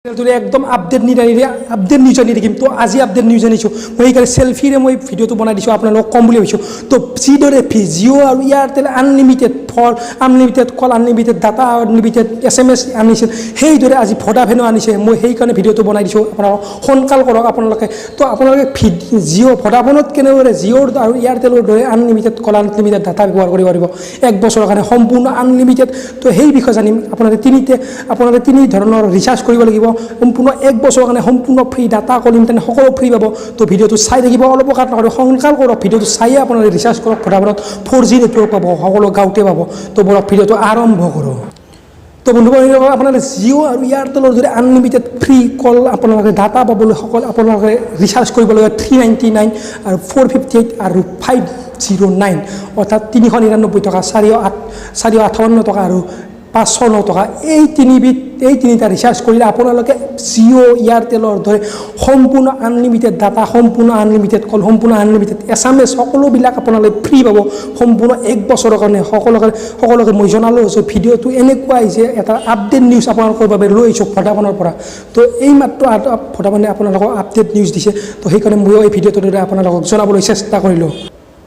একদম update news আনি থাকিম। তো আজি আপডেট নিউজ আনিছোঁ মই সেইকাৰণে চেলফিৰে মই ভিডিঅ'টো বনাই দিছোঁ আপোনালোকক কম বুলি ভাবিছোঁ। তো যিদৰে জিঅ' আৰু এয়াৰটেল আনলিমিটেড আনলিমিটেড কল আনলিমিটেড ডাটা আনলিমিটেড SMS আনিছিল সেইদৰে আজি ভোডাফোনো আনিছে। মই সেইকাৰণে ভিডিঅ'টো বনাই দিছোঁ আপোনালোকক সোনকাল কৰক আপোনালোকে। তো আপোনালোকে জিঅ' ভোডাফোনত কেনেদৰে জিঅ'ৰ আৰু এয়াৰটেলৰ দৰে আনলিমিটেড কল আনলিমিটেড ডাটা ব্যৱহাৰ কৰিব পাৰিব 1 বছৰৰ কাৰণে সম্পূৰ্ণ আনলিমিটেড। তো সেই বিষয়ে জানিম। আপোনালোকে তিনি ধৰণৰ ৰিচাৰ্জ কৰিব লাগিব সম্পূৰ্ণ 1 বছৰৰ কাৰণে সম্পূৰ্ণ ফ্ৰী ডাটা কল ইণ্টাৰনেট সকলো ফ্ৰী পাব। তো ভিডিঅ'টো চাই থাকিব অলপ কাট নকৰি সোনকাল কৰক। ভিডিঅ'টো চাইয়ে আপোনালোকে ৰিচাৰ্জ কৰক। ভোডাফোনত 4G নেটৱৰ্ক পাব সকলো গাঁৱতে পাব। তো বলক ভিডিঅ'টো আৰম্ভ কৰোঁ। তো বন্ধুসকল আপোনালোকে জিঅ' আৰু এয়াৰটেলৰ যদি আনলিমিটেড ফ্ৰী কল আপোনালোকে ডাটা পাবলৈ আপোনালোকে ৰিচাৰ্জ কৰিব লাগে 399 আৰু 458 আৰু 509 অৰ্থাৎ 399 টকা 458 টকা আৰু 509 টকা। এই তিনিটা ৰিচাৰ্জ কৰিলে আপোনালোকে জিঅ' এয়াৰটেলৰ দৰে সম্পূৰ্ণ আনলিমিটেড ডাটা সম্পূৰ্ণ আনলিমিটেড কল সম্পূৰ্ণ আনলিমিটেড SMS সকলোবিলাক আপোনালোকে ফ্ৰী পাব সম্পূৰ্ণ 1 বছৰৰ কাৰণে। সকলোকে মই জনালোঁ যে ভিডিঅ'টো এনেকুৱাই যে এটা আপডেট নিউজ আপোনালোকৰ বাবে লৈ আহিছোঁ ভোডাফোনৰ পৰা। তো এই মাত্ৰ ভোডাফোনে আপোনালোকক আপডেট নিউজ দিছে। তো সেইকাৰণে ময়ো এই ভিডিঅ'টোৰ দ্বাৰা আপোনালোকক জনাবলৈ চেষ্টা কৰিলোঁ।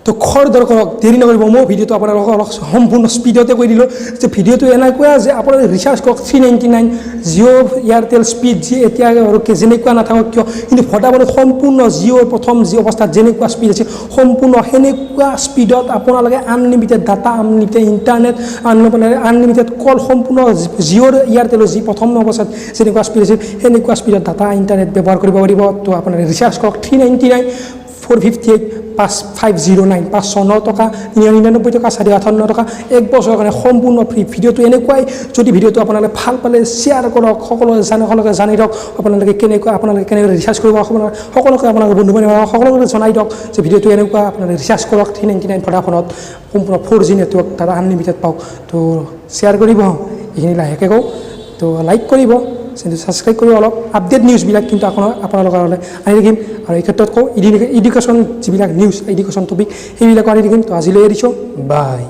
তো খৰধৰ কৰক দেৰি নকৰিব। মই ভিডিঅ'টো আপোনালোকক অলপ সম্পূৰ্ণ স্পীডতে কৈ দিলোঁ যে ভিডিঅ'টো এনেকুৱা যে আপোনালোকে ৰিচাৰ্জ কৰক 399 জিঅ' এয়াৰটেল স্পীড যি এতিয়া আৰু যেনেকুৱা নাথাকক কিয় কিন্তু ভোডাফোনত সম্পূৰ্ণ জিঅ'ৰ প্ৰথম যি অৱস্থাত যেনেকুৱা স্পীড আছে সম্পূৰ্ণ সেনেকুৱা স্পীডত আপোনালোকে unlimited data unlimited internet unlimited call সম্পূৰ্ণ জিঅ'ৰ এয়াৰটেলৰ যি প্ৰথম অৱস্থাত যেনেকুৱা স্পীড আছিল সেনেকুৱা স্পীডত ডাটা ইণ্টাৰনেট ব্যৱহাৰ কৰিব পাৰিব। তো আপোনালোকে ৰিচাৰ্জ কৰক 399 458 509 509 টকা 399 টকা 458 টকা 1 বছৰৰ কাৰণে সম্পূৰ্ণ ফ্ৰী। ভিডিঅ'টো এনেকুৱাই। যদি ভিডিঅ'টো আপোনালোকে ভাল পালে শ্বেয়াৰ কৰক সকলোকে জানি দিয়ক আপোনালোকে কেনেকৈ ৰিচাৰ্জ কৰিব সকলোকে আপোনালোকে বন্ধু বান্ধৱ সকলোকে জনাই দিয়ক যে ভিডিঅ'টো এনেকুৱা আপোনালোকে ৰিচাৰ্জ কৰক 399 ভোডাফোনত সম্পূৰ্ণ 4G নেটৱৰ্ক তাত আনলিমিটেড পাওক। তো শ্বেয়াৰ কৰিব এইখিনি লাহেকৈ কওঁ। তো লাইক কৰিব চেনেলটো ছাবস্ক্ৰাইব কৰিব। অলপ আপডেট নিউজবিলাক কিন্তু আপোনালোকৰ আনি থাকিম। আৰু এই ক্ষেত্ৰত কওঁ এডুকেশ্যন যিবিলাক নিউজ এডুকেশ্যন টপিক সেইবিলাকো আনি থাকিম। তো আজিলৈ এৰিছোঁ বাই।